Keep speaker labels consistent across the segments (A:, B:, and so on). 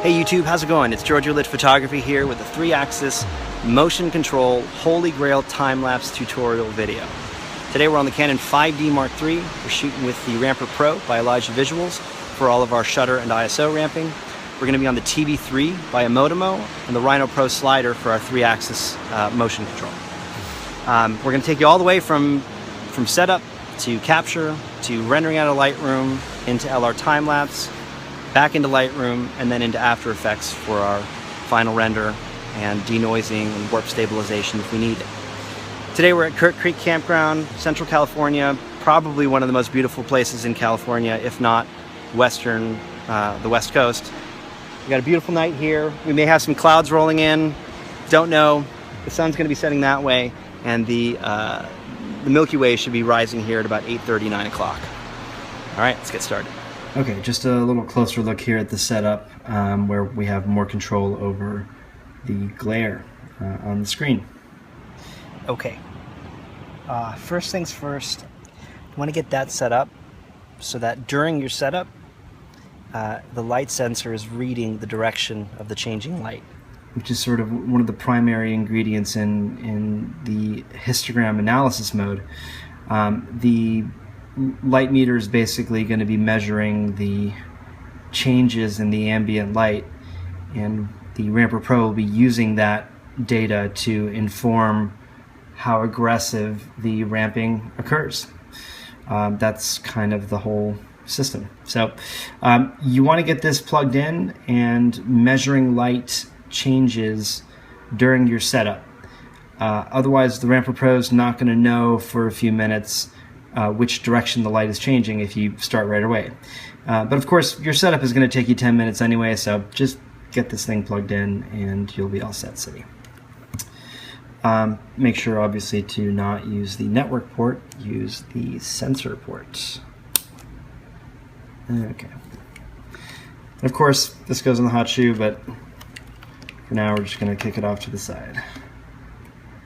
A: Hey YouTube, how's it going? It's George Lit Photography here with a 3-axis motion control Holy Grail time-lapse tutorial video. Today we're on the Canon 5D Mark III. We're shooting with the Ramper Pro by Elysia Visuals for all of our shutter and ISO ramping. We're going to be on the TB3 by Emotimo and the Rhino Pro slider for our 3-axis motion control. We're going to take you all the way from setup to capture to rendering out of Lightroom into LRTimelpase, back into Lightroom, and then into After Effects for our final render and denoising and warp stabilization if we need it. Today we're at Kirk Creek Campground, Central California, probably one of the most beautiful places in California, if not the West Coast. We got a beautiful night here. We may have some clouds rolling in, don't know. The sun's going to be setting that way, and the Milky Way should be rising here at about 8:30, 9 o'clock. All right, let's get started. Okay, just a little closer look here at the setup where we have more control over the glare on the screen. Okay, first things first, you want to get that set up so that during your setup, the light sensor is reading the direction of the changing light, which is sort of one of the primary ingredients in the histogram analysis mode. The light meter is basically going to be measuring the changes in the ambient light, and the Ramper Pro will be using that data to inform how aggressive the ramping occurs. That's kind of the whole system. So you want to get this plugged in and measuring light changes during your setup. Otherwise the Ramper Pro is not going to know for a few minutes which direction the light is changing if you start right away. But of course your setup is going to take you 10 minutes anyway, so just get this thing plugged in and you'll be all set city. Make sure obviously to not use the network port, use the sensor port. Okay. And of course this goes on the hot shoe, but for now we're just going to kick it off to the side.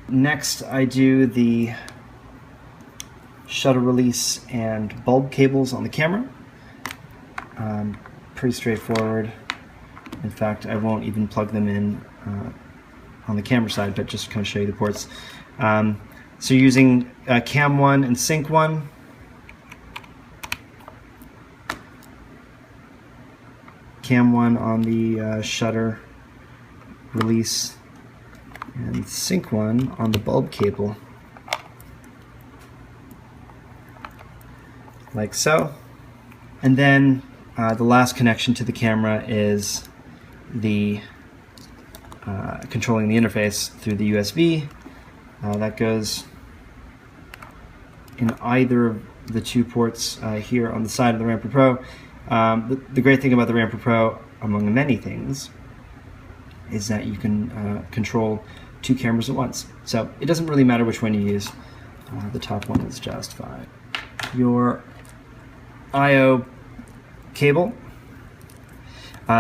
A: Next I do the shutter release and bulb cables on the camera. Pretty straightforward. In fact, I won't even plug them in on the camera side, but just kind of show you the ports. So using Cam 1 and Sync 1. Cam 1 on the shutter release and Sync 1 on the bulb cable. Like so. And then the last connection to the camera is the controlling the interface through the USB. That goes in either of the two ports here on the side of the Ramper Pro. The great thing about the Ramper Pro, among many things, is that you can control two cameras at once. So it doesn't really matter which one you use. The top one is just fine. Your I/O cable.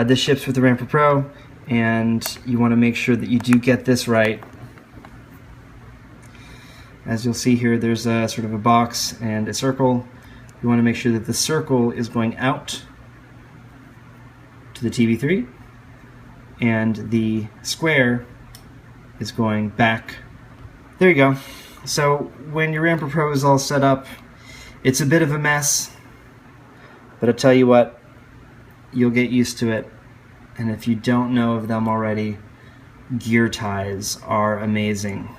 A: This ships with the Ramper Pro, and you want to make sure that you do get this right. As you'll see here, there's a sort of a box and a circle. You want to make sure that the circle is going out to the TB3, and the square is going back. There you go. So when your Ramper Pro is all set up, it's a bit of a mess, but I'll tell you what, you'll get used to it. And if you don't know of them already, gear ties are amazing.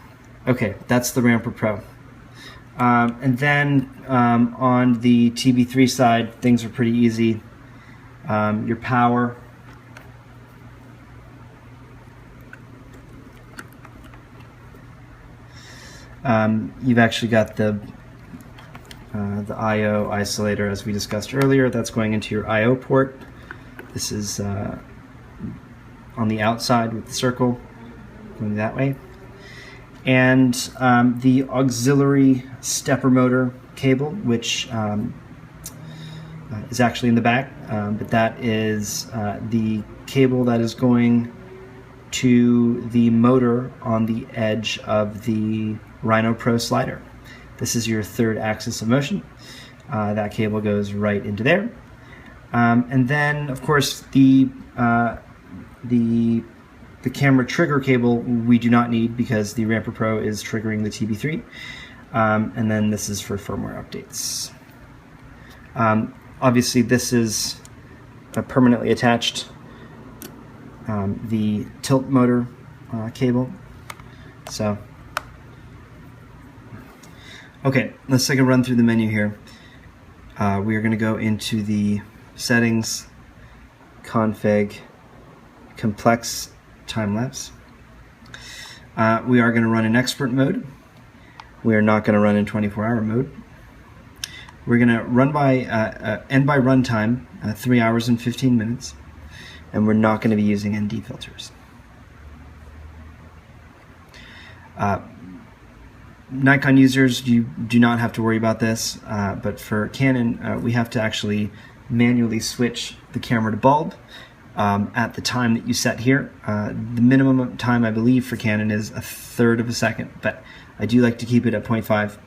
A: Okay, that's the Ramper Pro. And then on the TB3 side, things are pretty easy. Your power. You've actually got the I/O isolator, as we discussed earlier. That's going into your I/O port. This is on the outside with the circle going that way. And the auxiliary stepper motor cable, which is actually in the back, but that is the cable that is going to the motor on the edge of the Rhino Pro slider. This is your third axis of motion. That cable goes right into there. And then, of course, the The camera trigger cable we do not need because the Ramper Pro is triggering the TB3. And then this is for firmware updates. Obviously this is permanently attached, the tilt motor cable. So, okay, let's take a run through the menu here. We are going to go into the settings, config, complex time-lapse. We are going to run in expert mode. We are not going to run in 24-hour mode. We're going to run by end by runtime, 3 hours and 15 minutes, and we're not going to be using ND filters. Nikon users, you do not have to worry about this, but for Canon, we have to actually manually switch the camera to bulb at the time that you set here. The minimum time, I believe, for Canon is 1/3 of a second, but I do like to keep it at 0.5.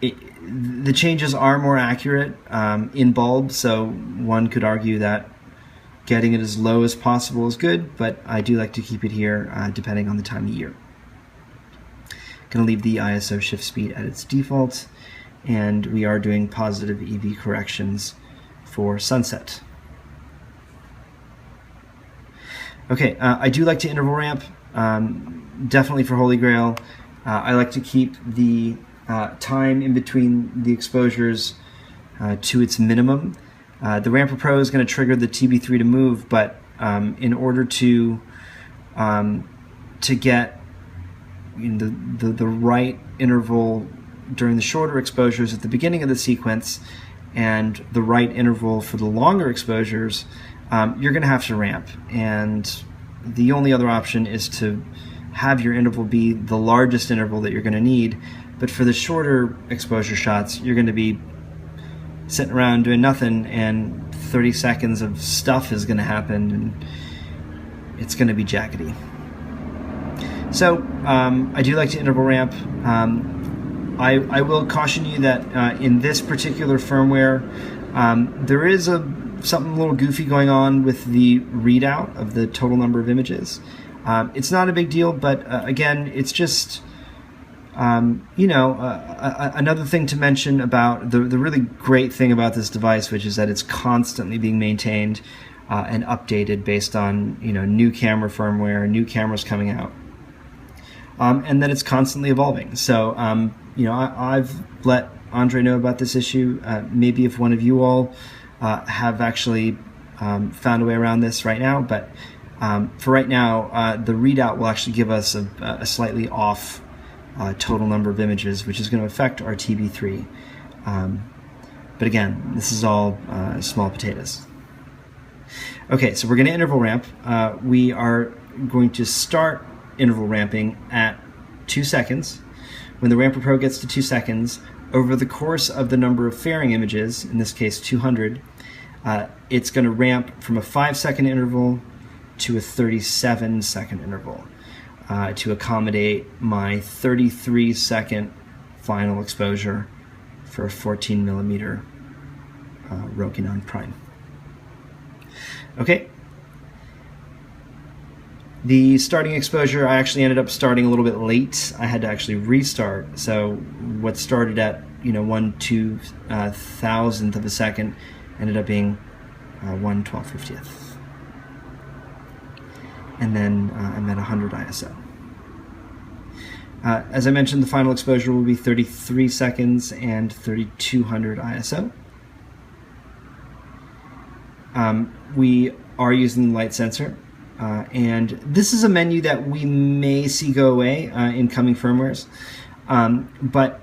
A: The changes are more accurate in bulb, so one could argue that getting it as low as possible is good, but I do like to keep it here depending on the time of year. Going to leave the ISO shift speed at its default, and we are doing positive EV corrections for sunset. Okay, I do like to interval ramp, definitely for Holy Grail. I like to keep the time in between the exposures to its minimum. The Ramper Pro is going to trigger the TB3 to move, but in order to get the right interval during the shorter exposures at the beginning of the sequence and the right interval for the longer exposures, you're going to have to ramp. And the only other option is to have your interval be the largest interval that you're going to need. But for the shorter exposure shots, you're going to be sitting around doing nothing, and 30 seconds of stuff is going to happen, and it's going to be jaggedy. So I do like to interval ramp. I will caution you that in this particular firmware, there is something a little goofy going on with the readout of the total number of images. It's not a big deal, but again, it's just another thing to mention about the really great thing about this device, which is that it's constantly being maintained and updated based on new camera firmware, new cameras coming out, and that it's constantly evolving. So I've let Andre know about this issue. Maybe if one of you all have actually found a way around this right now, but for right now, the readout will actually give us a slightly off total number of images, which is going to affect our TB3. But again, this is all small potatoes. Okay, so we're going to interval ramp. We are going to start interval ramping at 2 seconds. When the Ramper Pro gets to 2 seconds, over the course of the number of fairing images, in this case 200, it's going to ramp from a 5-second interval to a 37-second interval to accommodate my 33-second final exposure for a 14mm Rokinon Prime. Okay. The starting exposure, I actually ended up starting a little bit late. I had to actually restart. So what started at 1/2000th of a second ended up being 1/1250th. And then I'm at 100 ISO. As I mentioned, the final exposure will be 33 seconds and 3200 ISO. We are using the light sensor. And this is a menu that we may see go away in coming firmwares. But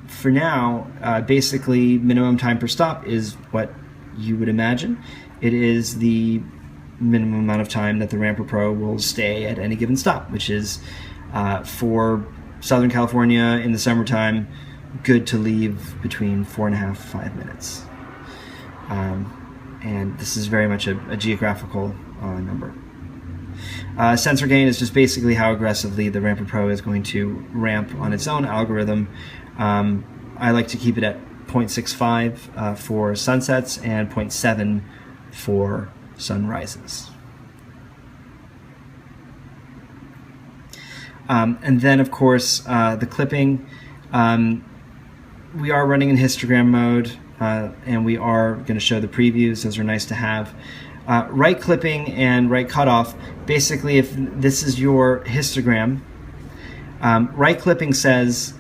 A: for now, basically minimum time per stop is what you would imagine. It is the minimum amount of time that the Ramper Pro will stay at any given stop, which is for Southern California in the summertime, good to leave between 4.5 and 5 minutes. And this is very much a geographical number. Sensor gain is just basically how aggressively the Ramper Pro is going to ramp on its own algorithm. I like to keep it at 0.65 for sunsets and 0.7 for sunrises. And then, of course, the clipping. We are running in histogram mode, and we are going to show the previews. Those are nice to have. Right clipping and right cutoff. Basically, if this is your histogram, right clipping says,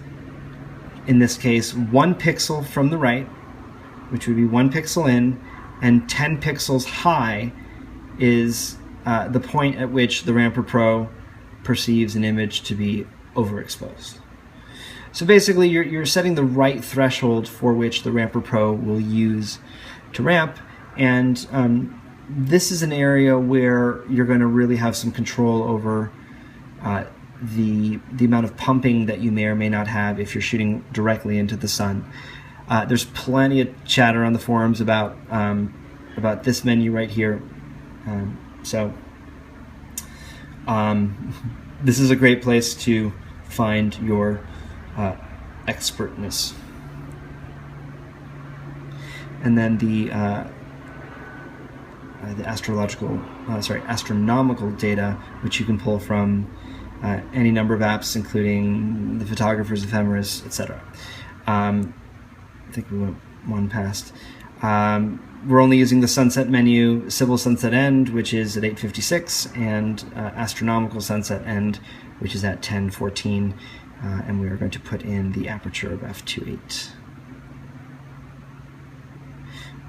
A: in this case, 1 pixel from the right, which would be 1 pixel in, and 10 pixels high is the point at which the Ramper Pro perceives an image to be overexposed. So basically, you're setting the right threshold for which the Ramper Pro will use to ramp, and this is an area where you're going to really have some control over the amount of pumping that you may or may not have if you're shooting directly into the sun. There's plenty of chatter on the forums about this menu right here. This is a great place to find your expertness. And then the astronomical data, which you can pull from any number of apps, including the photographer's ephemeris, etc. I think we went one past. We're only using the sunset menu, civil sunset end, which is at 8:56, and astronomical sunset end, which is at 10:14, and we are going to put in the aperture of f2.8.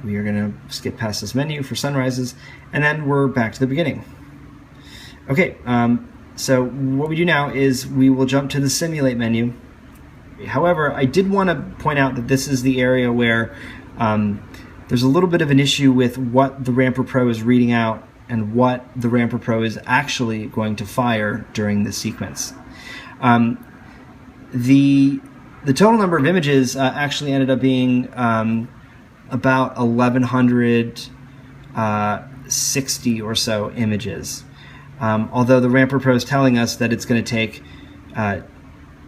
A: We are going to skip past this menu for sunrises, and then we're back to the beginning. Okay, so what we do now is we will jump to the simulate menu. However, I did want to point out that this is the area where there's a little bit of an issue with what the Ramper Pro is reading out and what the Ramper Pro is actually going to fire during this sequence. The total number of images actually ended up being about 1,160 or so images. Although the Ramper Pro is telling us that it's going to take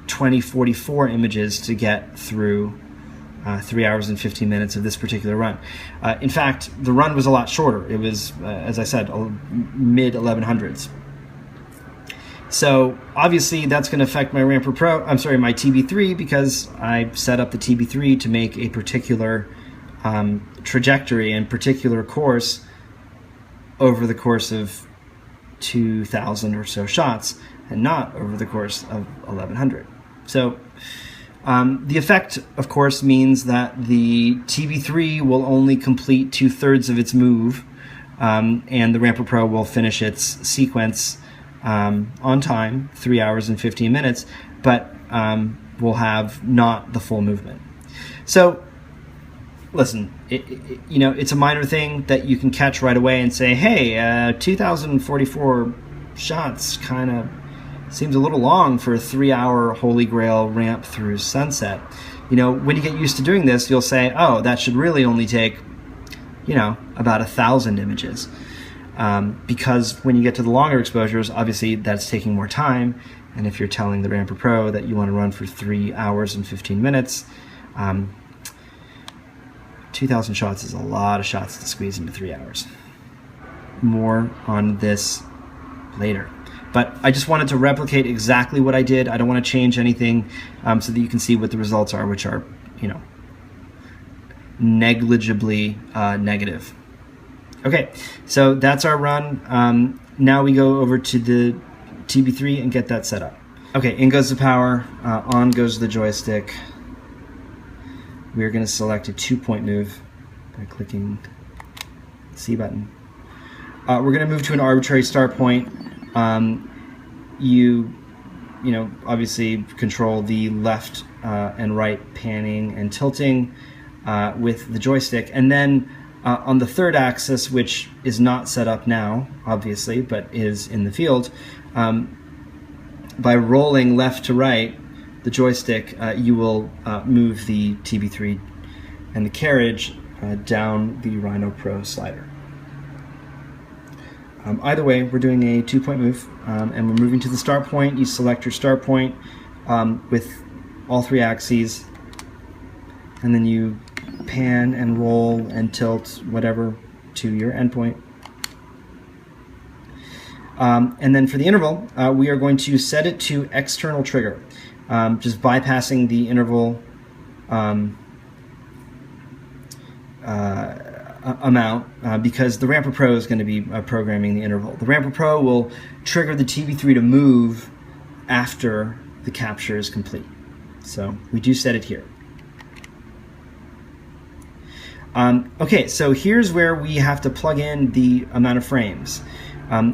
A: 2044 images to get through 3 hours and 15 minutes of this particular run. In fact, the run was a lot shorter. It was, as I said, mid 1100s. So obviously that's going to affect my my TB3, because I set up the TB3 to make a particular trajectory and particular course over the course of 2,000 or so shots, and not over the course of 1,100. So the effect, of course, means that the TB3 will only complete 2/3 of its move, and the Ramper Pro will finish its sequence on time, 3 hours and 15 minutes, but will have not the full movement. So listen, it's a minor thing that you can catch right away and say, hey, 2,044 shots kind of seems a little long for a 3-hour Holy Grail ramp through sunset. When you get used to doing this, you'll say, oh, that should really only take, about 1,000 images. Because when you get to the longer exposures, obviously that's taking more time. And if you're telling the Ramper Pro that you want to run for 3 hours and 15 minutes, 2,000 shots is a lot of shots to squeeze into 3 hours. More on this later. But I just wanted to replicate exactly what I did. I don't want to change anything, so that you can see what the results are, which are, negligibly negative. Okay, so that's our run. Now we go over to the TB3 and get that set up. Okay, in goes the power, on goes the joystick. We are going to select a 2-point move by clicking the C button. We're going to move to an arbitrary start point. You obviously control the left and right panning and tilting with the joystick, and then on the third axis, which is not set up now, obviously, but is in the field, by rolling left to right the joystick, you will move the TB3 and the carriage down the Rhino Pro slider. Either way, we're doing a 2-point move, and we're moving to the start point. You select your start point with all 3 axes, and then you pan and roll and tilt whatever to your endpoint. And then for the interval, we are going to set it to external trigger, just bypassing the interval amount, because the Ramper Pro is going to be programming the interval. The Ramper Pro will trigger the TB3 to move after the capture is complete. So we do set it here. Okay, so here's where we have to plug in the amount of frames.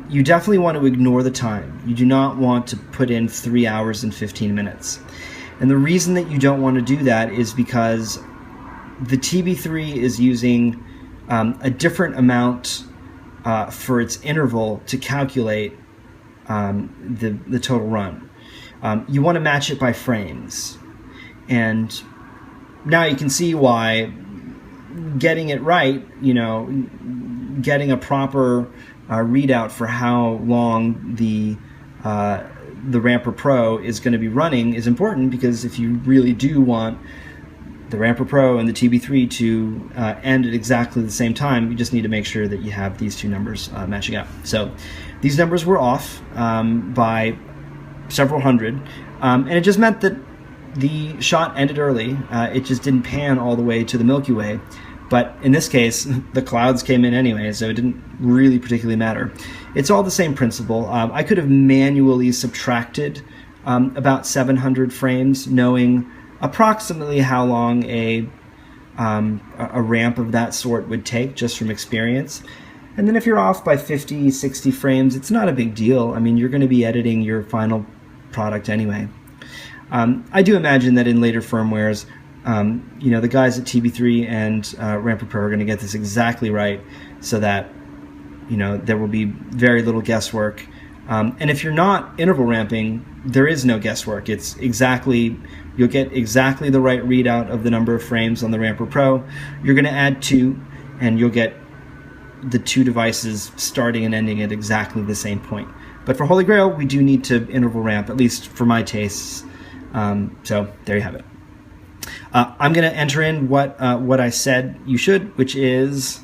A: You definitely want to ignore the time. You do not want to put in 3 hours and 15 minutes. And the reason that you don't want to do that is because the TB3 is using a different amount for its interval to calculate the total run. You want to match it by frames. And now you can see why getting it right, you know, getting a proper readout for how long the Ramper Pro is going to be running is important, because if you really do want the Ramper Pro and the TB3 to end at exactly the same time, you just need to make sure that you have these two numbers matching up. So these numbers were off by several hundred, and it just meant that the shot ended early. It just didn't pan all the way to the Milky Way. But in this case, the clouds came in anyway, so it didn't really particularly matter. It's all the same principle. I could have manually subtracted about 700 frames, knowing approximately how long a ramp of that sort would take, just from experience. And then if you're off by 50, 60 frames, it's not a big deal. I mean, you're going to be editing your final product anyway. I do imagine that in later firmwares, you know, the guys at TB3 and Ramper Pro are going to get this exactly right, so that, you know, there will be very little guesswork. And if you're not interval ramping, there is no guesswork. It's exactly, you'll get exactly the right readout of the number of frames on the Ramper Pro. You're going to add 2, and you'll get the 2 devices starting and ending at exactly the same point. But for Holy Grail, we do need to interval ramp, at least for my tastes. So there you have it. I'm going to enter in what I said you should, which is,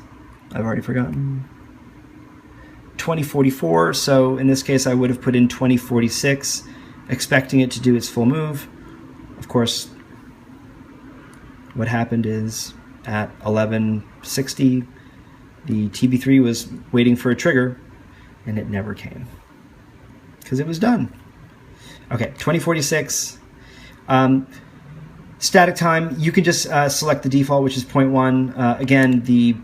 A: I've already forgotten, 2044. So in this case, I would have put in 2046, expecting it to do its full move. Of course, what happened is at 1160, the TB3 was waiting for a trigger, and it never came because it was done. Okay, 2046. Static time, you can just select the default, which is 0.1. Again, the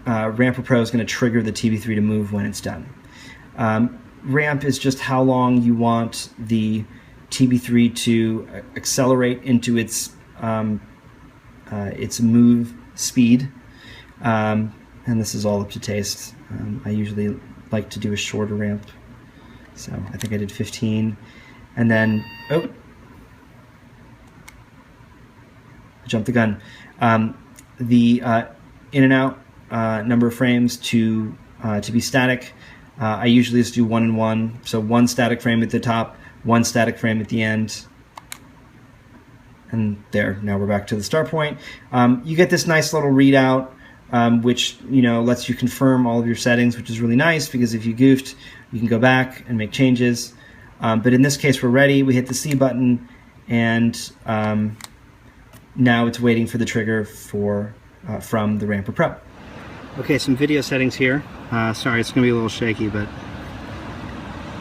A: Ramper Pro is going to trigger the TB3 to move when it's done. Ramp is just how long you want the TB3 to accelerate into its move speed. And this is all up to taste. I usually like to do a shorter ramp. So I think I did 15. And then, oh, I jumped the gun. The in and out number of frames to be static, I usually just do 1 and 1. So 1 static frame at the top, 1 static frame at the end. And there, now we're back to the start point. You get this nice little readout, which, you know, lets you confirm all of your settings, which is really nice, because if you goofed, you can go back and make changes. But in this case, we're ready. We hit the C button, and now it's waiting for the trigger from the Ramper Pro. Okay, some video settings here. Sorry, it's going to be a little shaky, but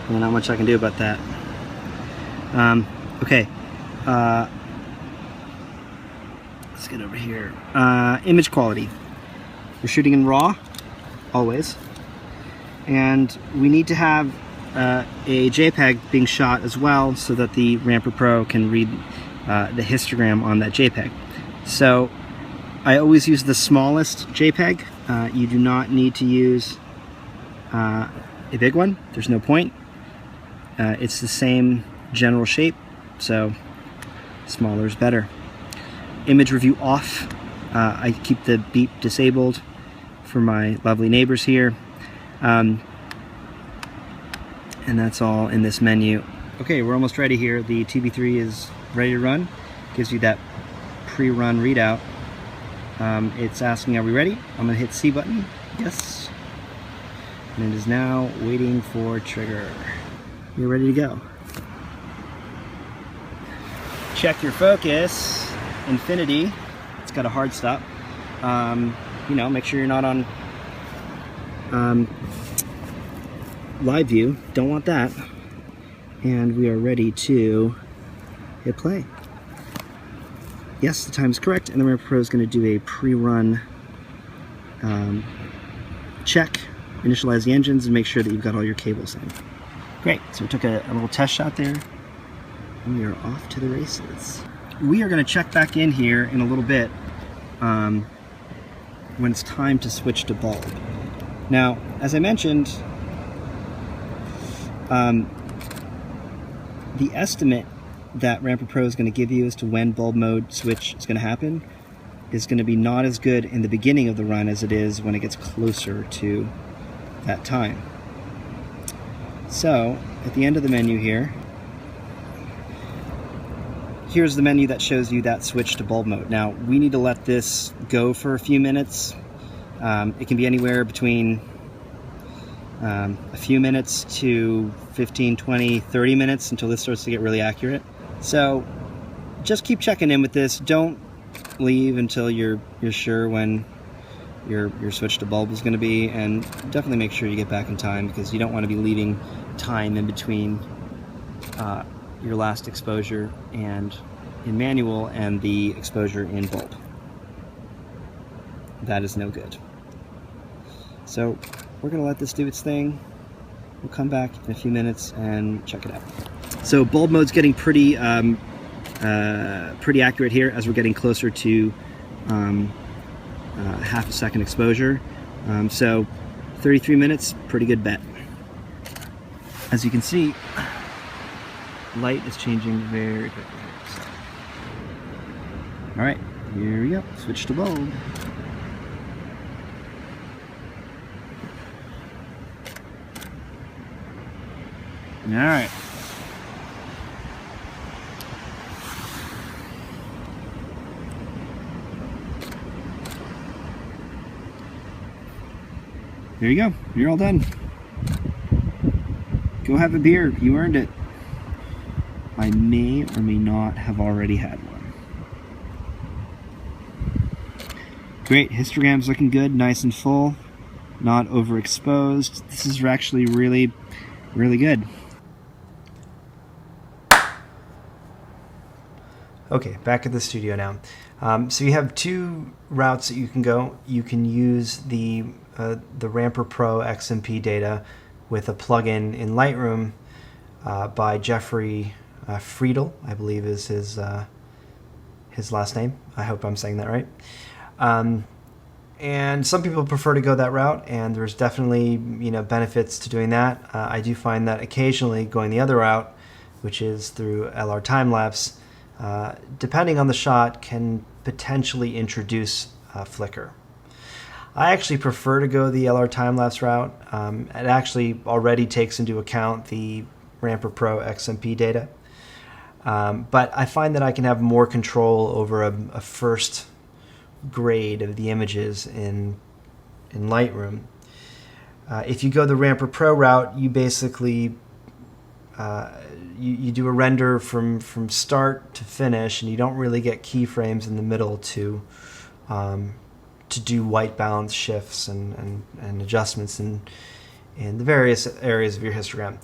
A: there's not much I can do about that. Okay. Let's get over here. Image quality. We're shooting in RAW, always. And we need to have a JPEG being shot as well, so that the Ramper Pro can read the histogram on that JPEG. So I always use the smallest JPEG. You do not need to use a big one. There's no point. It's the same general shape, so smaller is better. Image review off. I keep the beep disabled for my lovely neighbors here. And that's all in this menu. Okay, we're almost ready here. The TB3 is ready to run. Gives you that pre-run readout. It's asking, are we ready? I'm gonna hit C button, yes. and it is now waiting for trigger. You're ready to go. Check your focus, infinity. It's got a hard stop. You know, make sure you're not on live view. Don't want that. And we are ready to hit play. Yes, the time is correct, and the Ramper Pro is going to do a pre-run check, initialize the engines, and make sure that you've got all your cables in. Great, so we took a little test shot there, and we are off to the races. We are going to check back in here in a little bit when it's time to switch to bulb. Now, as I mentioned, the estimate that Ramper Pro is going to give you as to when bulb mode switch is going to happen is going to be not as good in the beginning of the run as it is when it gets closer to that time. So, at the end of the menu here, here's the menu that shows you that switch to bulb mode. Now, we need to let this go for a few minutes. It can be anywhere between a few minutes to 15, 20, 30 minutes until this starts to get really accurate. So just keep checking in with this. Don't leave until you're sure when your switch to bulb is going to be, and definitely make sure you get back in time, because you don't want to be leaving time in between your last exposure and in manual and the exposure in bulb. That is no good. So we're going to let this do its thing. We'll come back in a few minutes and check it out. So bulb mode's getting pretty accurate here as we're getting closer to half a second exposure. So 33 minutes, pretty good bet. As you can see, light is changing very quickly. So. All right, here we go. Switch to bulb. All right. There you go. You're all done. Go have a beer. You earned it. I may or may not have already had one. Great. Histogram's looking good. Nice and full. Not overexposed. This is actually really, really good. Okay, back at the studio now. So you have two routes that you can go. You can use the Ramper Pro XMP data with a plugin in Lightroom by Jeffrey Friedel, I believe is his last name. I hope I'm saying that right. And some people prefer to go that route, and there's definitely benefits to doing that. I do find that occasionally going the other route, which is through LRTimelpase, depending on the shot, can potentially introduce flicker. I actually prefer to go the LRTimelpase route. It actually already takes into account the Ramper Pro XMP data. But I find that I can have more control over a first grade of the images in Lightroom. If you go the Ramper Pro route, you basically you do a render from start to finish, and you don't really get keyframes in the middle to do white balance shifts and adjustments in the various areas of your histogram.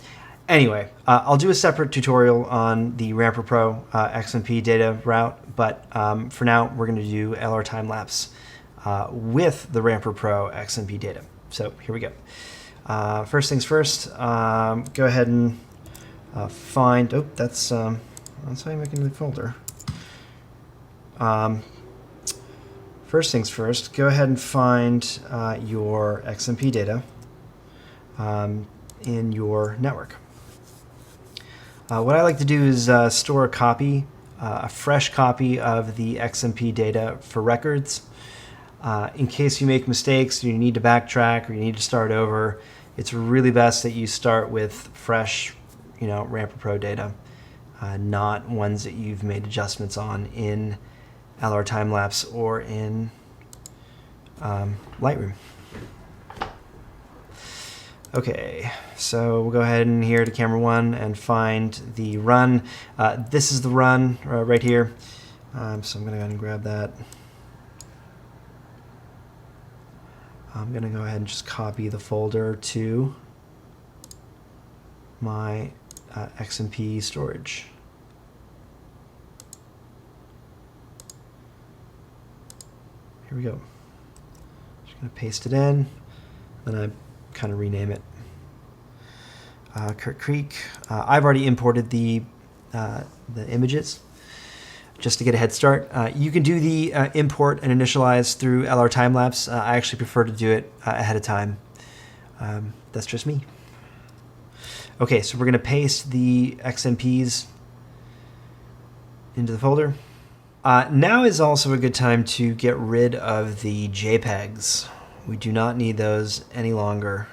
A: Anyway, I'll do a separate tutorial on the Ramper Pro XMP data route, but for now we're going to do LRTimelpase with the Ramper Pro XMP data. So here we go. First things first, go ahead and find, that's how you make a new folder. First things first, go ahead and find your XMP data in your network. What I like to do is store a copy, a fresh copy of the XMP data for records. In case you make mistakes, you need to backtrack, or you need to start over, it's really best that you start with fresh, Ramper Pro data, not ones that you've made adjustments on in LRTimelpase or in Lightroom. Okay, so we'll go ahead in here to camera 1 and find the run. This is the run right here. So I'm going to go ahead and grab that. I'm going to go ahead and just copy the folder to my XMP storage. Here we go. Just going to paste it in, then I kind of rename it. Kurt Creek. I've already imported the images just to get a head start. You can do the import and initialize through LRTimelapse. I actually prefer to do it ahead of time. That's just me. Okay, so we're going to paste the XMPs into the folder. Now is also a good time to get rid of the JPEGs. We do not need those any longer.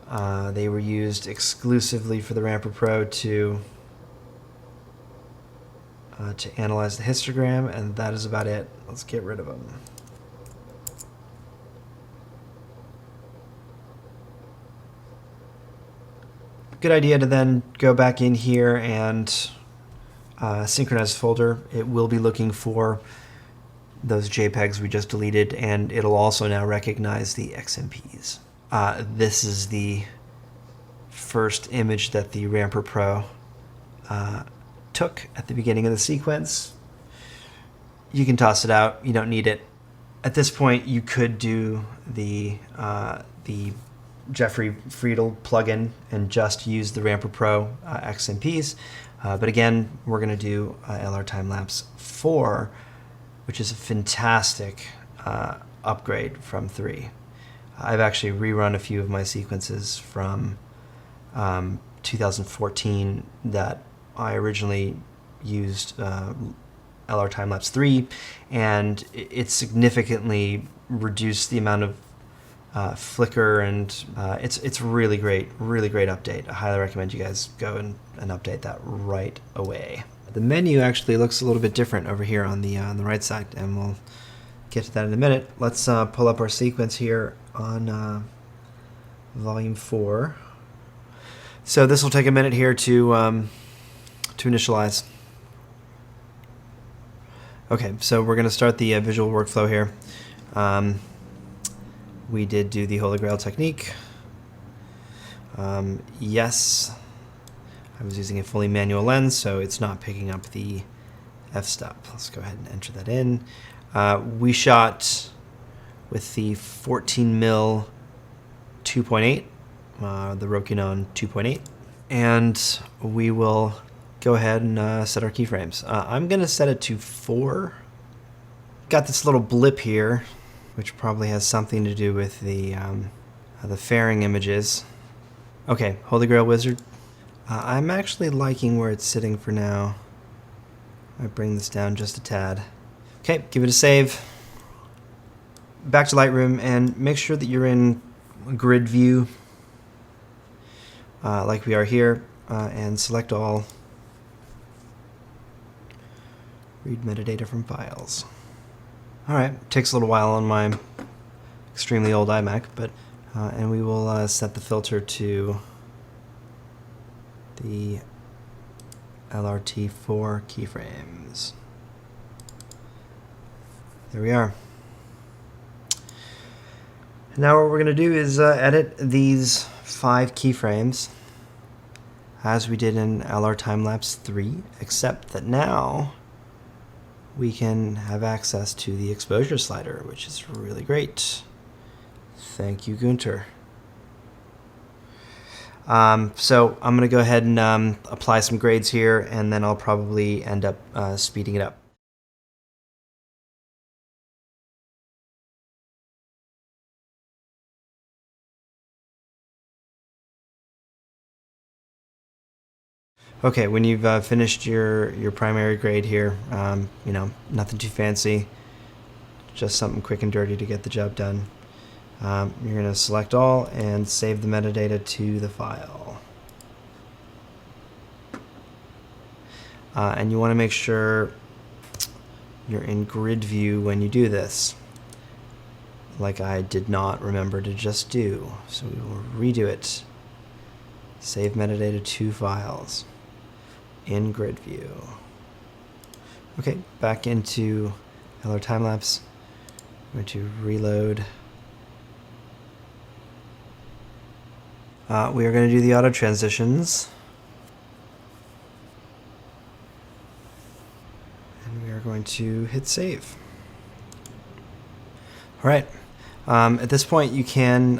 A: They were used exclusively for the Ramper Pro to analyze the histogram, and that is about it. Let's get rid of them. Good idea to then go back in here and synchronize the folder. It will be looking for those JPEGs we just deleted, and it'll also now recognize the XMPs. This is the first image that the Ramper Pro took at the beginning of the sequence. You can toss it out. You don't need it. At this point, you could do the Jeffrey Friedel plugin and just use the Ramper Pro XMPs. But again, we're going to do LRTimelapse 4, which is a fantastic upgrade from 3. I've actually rerun a few of my sequences from 2014 that I originally used LRTimelapse 3, and it significantly reduced the amount of flicker, and it's really great update. I highly recommend you guys go and update that right away. The menu actually looks a little bit different over here on the right side, and we'll get to that in a minute. Let's pull up our sequence here on volume 4. So this will take a minute here to initialize. Okay, so we're going to start the visual workflow here. We did do the Holy Grail technique. Yes, I was using a fully manual lens, so it's not picking up the f-stop. Let's go ahead and enter that in. We shot with the 14mm 2.8, the Rokinon 2.8, and we will go ahead and set our keyframes. I'm going to set it to 4. Got this little blip here, which probably has something to do with the fairing images. Okay, Holy Grail Wizard. I'm actually liking where it's sitting for now. I bring this down just a tad. Okay, give it a save. Back to Lightroom, and make sure that you're in grid view, like we are here, and select all. Read metadata from files. All right, takes a little while on my extremely old iMac, but and we will set the filter to the LRT4 keyframes. There we are. Now what we're going to do is edit these 5 keyframes as we did in LRTimelapse 3, except that now we can have access to the exposure slider, which is really great. Thank you, Gunter. So I'm going to go ahead and apply some grades here, and then I'll probably end up speeding it up. Okay, when you've finished your primary grade here, you know, nothing too fancy, just something quick and dirty to get the job done. You're going to select all and save the metadata to the file. And you want to make sure you're in grid view when you do this. like I did not remember to just do. So we will redo it. Save metadata to files in grid view. Okay, back into LRTimelapse. I'm going to reload. We are going to do the auto transitions. And we are going to hit save. All right. At this point, you can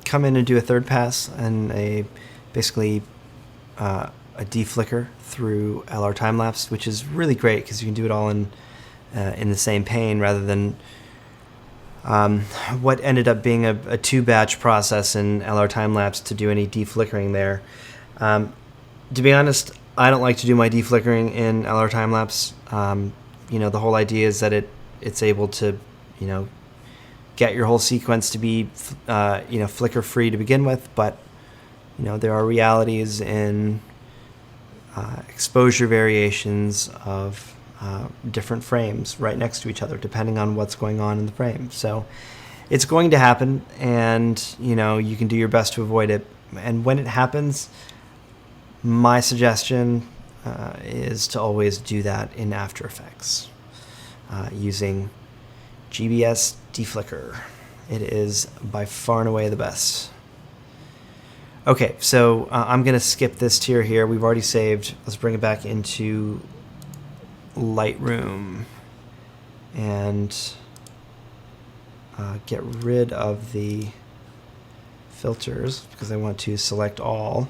A: come in and do a third pass and basically a deflicker through LRTimelapse, which is really great because you can do it all in the same pane rather than what ended up being a two-batch process in LRTimelapse to do any deflickering there. To be honest, I don't like to do my deflickering in LRTimelapse. The whole idea is that it's able to, get your whole sequence to be, flicker free to begin with, but there are realities in exposure variations of different frames right next to each other, depending on what's going on in the frame. So it's going to happen, and you can do your best to avoid it. And when it happens, my suggestion is to always do that in After Effects using GBDeflicker. It is by far and away the best. Okay, so I'm going to skip this tier here. We've already saved. Let's bring it back into Lightroom and get rid of the filters because I want to select all.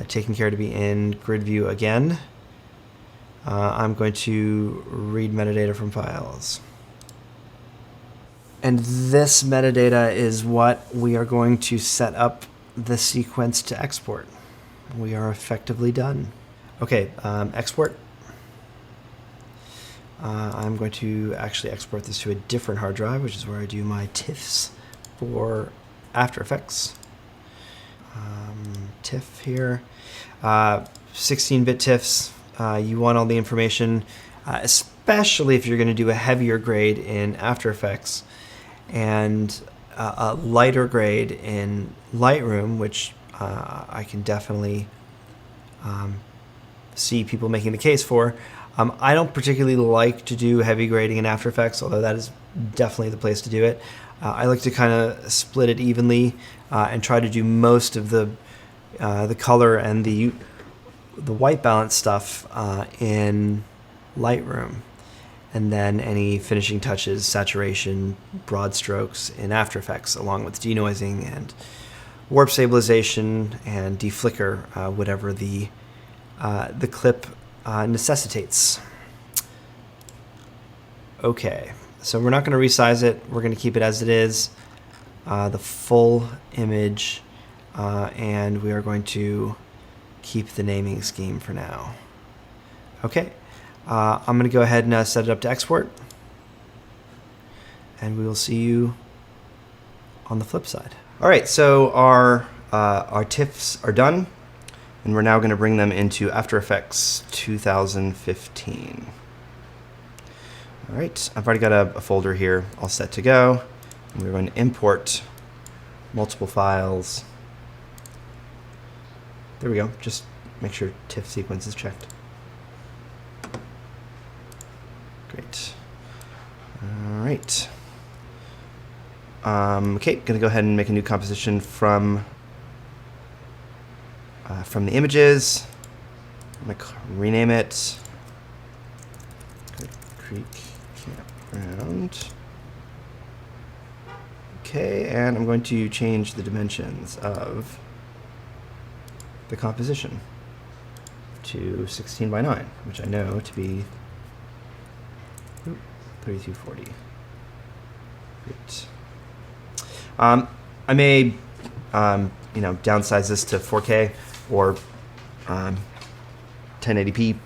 A: Taking care to be in grid view again. I'm going to read metadata from files. And this metadata is what we are going to set up the sequence to export. We are effectively done. Okay, export. I'm going to actually export this to a different hard drive, which is where I do my TIFFs for After Effects. TIFF here. 16-bit TIFFs. You want all the information, especially if you're going to do a heavier grade in After Effects and a lighter grade in Lightroom, which I can definitely see people making the case for. I don't particularly like to do heavy grading in After Effects, although that is definitely the place to do it. I like to kind of split it evenly and try to do most of the color and the white balance stuff in Lightroom, and then any finishing touches, saturation, broad strokes in After Effects, along with denoising and warp stabilization and deflicker, whatever the clip necessitates. Okay, so we're not going to resize it. We're going to keep it as it is, the full image, and we are going to keep the naming scheme for now. Okay, I'm going to go ahead and set it up to export, and we will see you on the flip side. All right, so our TIFFs are done, and we're now going to bring them into After Effects 2015. All right, I've already got a folder here all set to go. And we're going to import multiple files. There we go. Just make sure TIFF sequence is checked. Great. All right. Okay, going to go ahead and make a new composition from the images. I'm going to rename it Creek Campground. Okay, and I'm going to change the dimensions of the composition to 16 by 9, which I know to be 3240. Great. I may, downsize this to 4K or 1080p,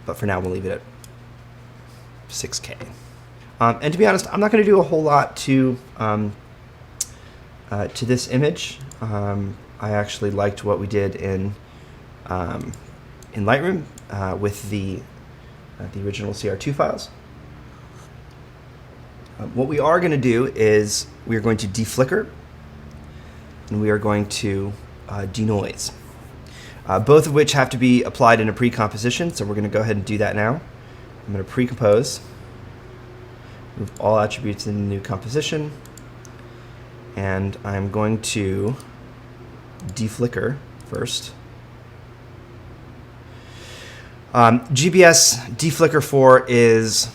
A: but for now we'll leave it at 6K. And to be honest, I'm not going to do a whole lot to this image. I actually liked what we did in Lightroom with the original CR2 files. What we are going to do is we are going to deflicker and we are going to denoise. Both of which have to be applied in a pre-composition, so we're going to go ahead and do that now. I'm going to pre-compose, move all attributes in the new composition, and I'm going to deflicker first. GBS Deflicker 4 is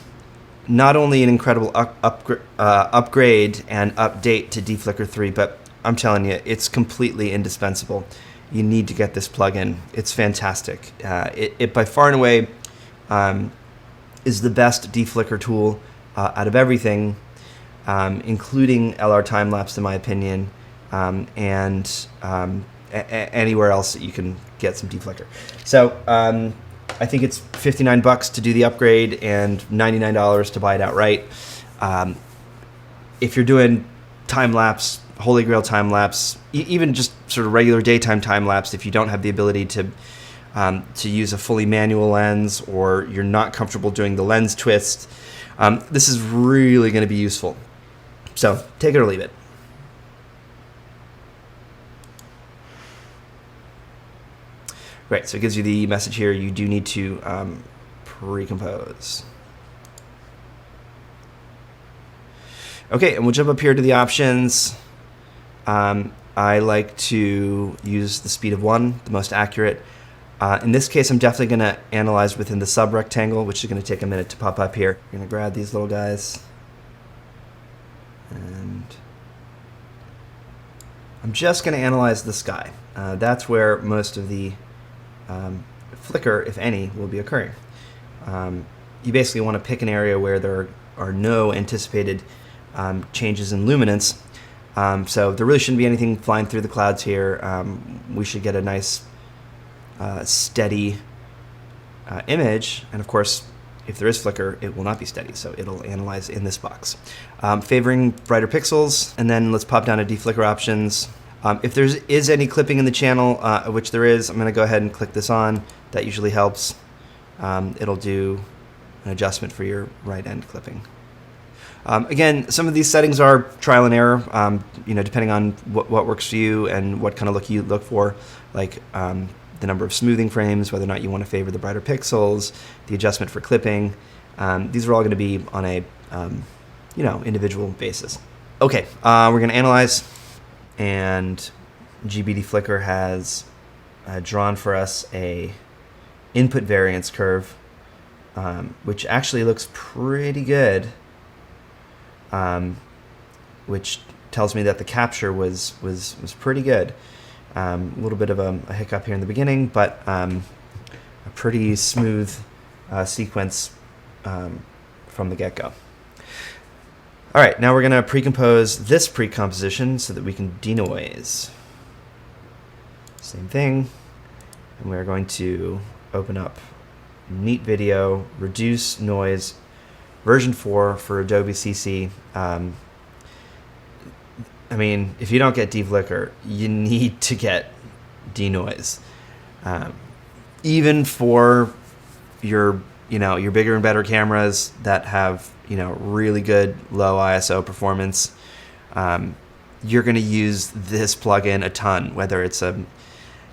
A: not only an incredible upgrade and update to Deflicker 3, but I'm telling you, it's completely indispensable. You need to get this plugin. It's fantastic. It by far and away is the best deflicker tool out of everything, including LRTimelpase in my opinion, and anywhere else that you can get some deflicker. So I think it's $59 to do the upgrade and $99 to buy it outright. If you're doing time-lapse, Holy Grail time-lapse, even just sort of regular daytime time-lapse, if you don't have the ability to use a fully manual lens, or you're not comfortable doing the lens twist, this is really going to be useful. So take it or leave it. Great, so it gives you the message here, you do need to pre-compose. Okay, and we'll jump up here to the options. I like to use the speed of 1, the most accurate. In this case, I'm definitely going to analyze within the sub-rectangle, which is going to take a minute to pop up here. I'm going to grab these little guys, and I'm just going to analyze the sky. That's where most of the flicker, if any, will be occurring. You basically want to pick an area where there are no anticipated changes in luminance. So there really shouldn't be anything flying through the clouds here. We should get a nice steady image, and of course if there is flicker it will not be steady, so it'll analyze in this box. Favoring brighter pixels, and then let's pop down to deflicker options. If there is any clipping in the channel, which there is, I'm going to go ahead and click this on. That usually helps. It'll do an adjustment for your right end clipping. Again, some of these settings are trial and error, depending on what works for you and what kind of look you look for, like the number of smoothing frames, whether or not you want to favor the brighter pixels, the adjustment for clipping. These are all going to be on a individual basis. Okay, we're going to analyze, and GBDeflicker has drawn for us a input variance curve, which actually looks pretty good. Which tells me that the capture was pretty good. A little bit of a hiccup here in the beginning, but a pretty smooth sequence from the get-go. All right, now we're going to pre-compose this pre-composition so that we can denoise. Same thing, and we're going to open up Neat Video, reduce noise, version 4 for Adobe CC. I mean, if you don't get deflicker, you need to get denoise. Even for your bigger and better cameras that have really good low ISO performance, you're going to use this plugin a ton. Whether it's an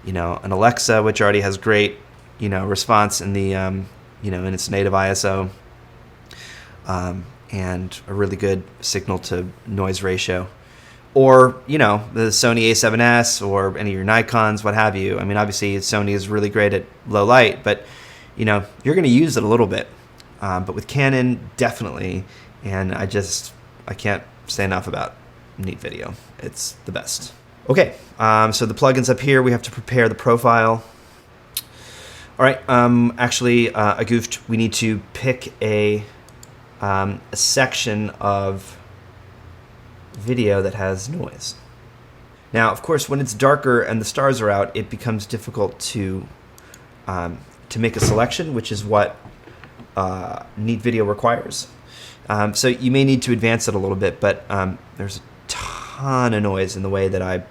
A: Alexa, which already has great response in the in its native ISO. And a really good signal to noise ratio, or the Sony A7S or any of your Nikons, what have you. I mean, obviously Sony is really great at low light, but you're going to use it a little bit. But with Canon, definitely. And I can't say enough about Neat Video. It's the best. Okay, so the plugins up here. We have to prepare the profile. All right. Actually, I goofed. We need to pick a section of video that has noise. Now, of course, when it's darker and the stars are out, it becomes difficult to make a selection, which is what Neat Video requires. So you may need to advance it a little bit, but there's a ton of noise in the way that I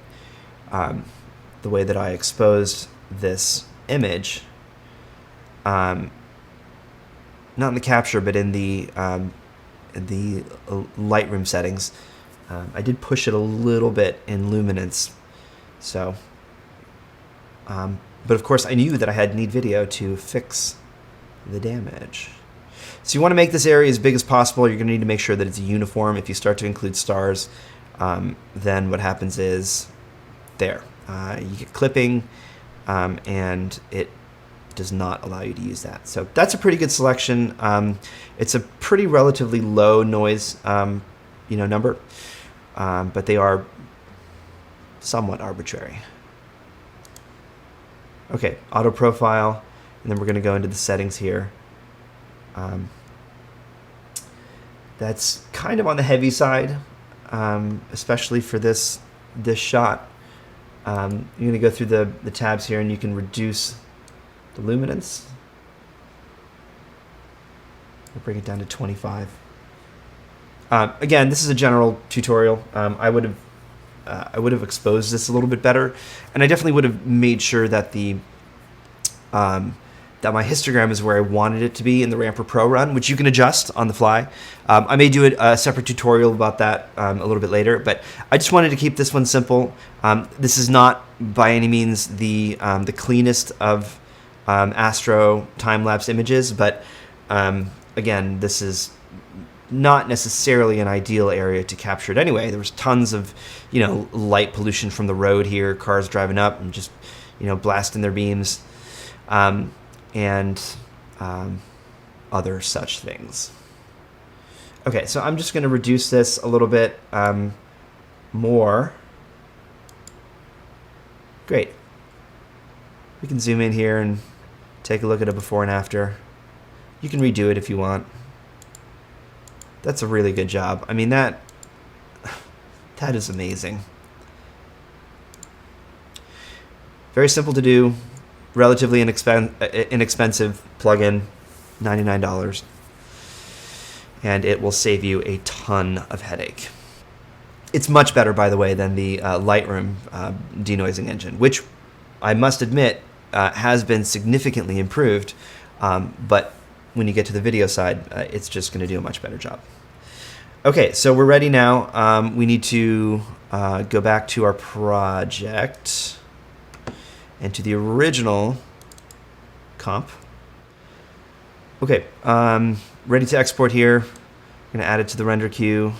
A: exposed this image. Not in the capture, but in the the Lightroom settings. I did push it a little bit in luminance, so. But of course, I knew that I need video to fix the damage. So you want to make this area as big as possible. You're going to need to make sure that it's uniform. If you start to include stars, then what happens is there. You get clipping, and it does not allow you to use that. So that's a pretty good selection. It's a pretty relatively low noise number, but they are somewhat arbitrary. Okay, auto profile, and then we're going to go into the settings here. That's kind of on the heavy side, especially for this shot. You're going to go through the tabs here, and you can reduce the luminance. We'll bring it down to 25. Again, this is a general tutorial. I would have exposed this a little bit better, and I definitely would have made sure that that my histogram is where I wanted it to be in the Ramper Pro run, which you can adjust on the fly. I may do a separate tutorial about that a little bit later, but I just wanted to keep this one simple. This is not by any means the cleanest of Astro time-lapse images, but again, this is not necessarily an ideal area to capture it anyway. There was tons of, light pollution from the road here, cars driving up and just, blasting their beams, and other such things. Okay, so I'm just going to reduce this a little bit more. Great. We can zoom in here and take a look at a before and after. You can redo it if you want. That's a really good job. I mean, that is amazing. Very simple to do, relatively inexpensive plugin, $99. And it will save you a ton of headache. It's much better, by the way, than the Lightroom denoising engine, which I must admit has been significantly improved, but when you get to the video side, it's just going to do a much better job. Okay, so we're ready now. We need to go back to our project and to the original comp. Okay, ready to export here. I'm going to add it to the render queue.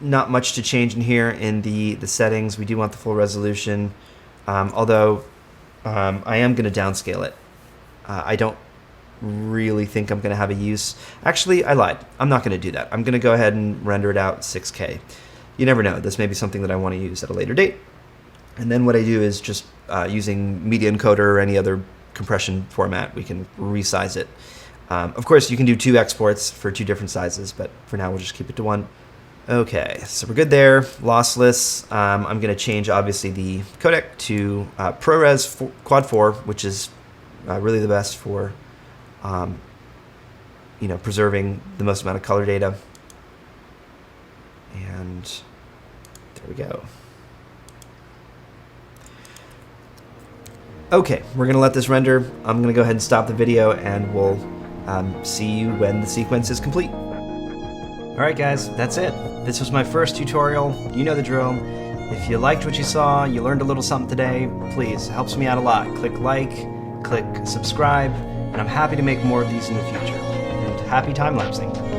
A: Not much to change in here in the settings. We do want the full resolution, although I am going to downscale it. I don't really think I'm going to have a use. Actually, I lied. I'm not going to do that. I'm going to go ahead and render it out 6K. You never know. This may be something that I want to use at a later date. And then what I do is just using Media Encoder or any other compression format, we can resize it. Of course, you can do 2 exports for 2 different sizes, but for now, we'll just keep it to 1. Okay, so we're good there. Lossless. I'm going to change, obviously, the codec to ProRes Quad 4, which is really the best for preserving the most amount of color data. And there we go. Okay, we're going to let this render. I'm going to go ahead and stop the video, and we'll see you when the sequence is complete. Alright guys, that's it. This was my first tutorial. You know the drill. If you liked what you saw, you learned a little something today, please, it helps me out a lot. Click like, click subscribe, and I'm happy to make more of these in the future. And happy time-lapsing.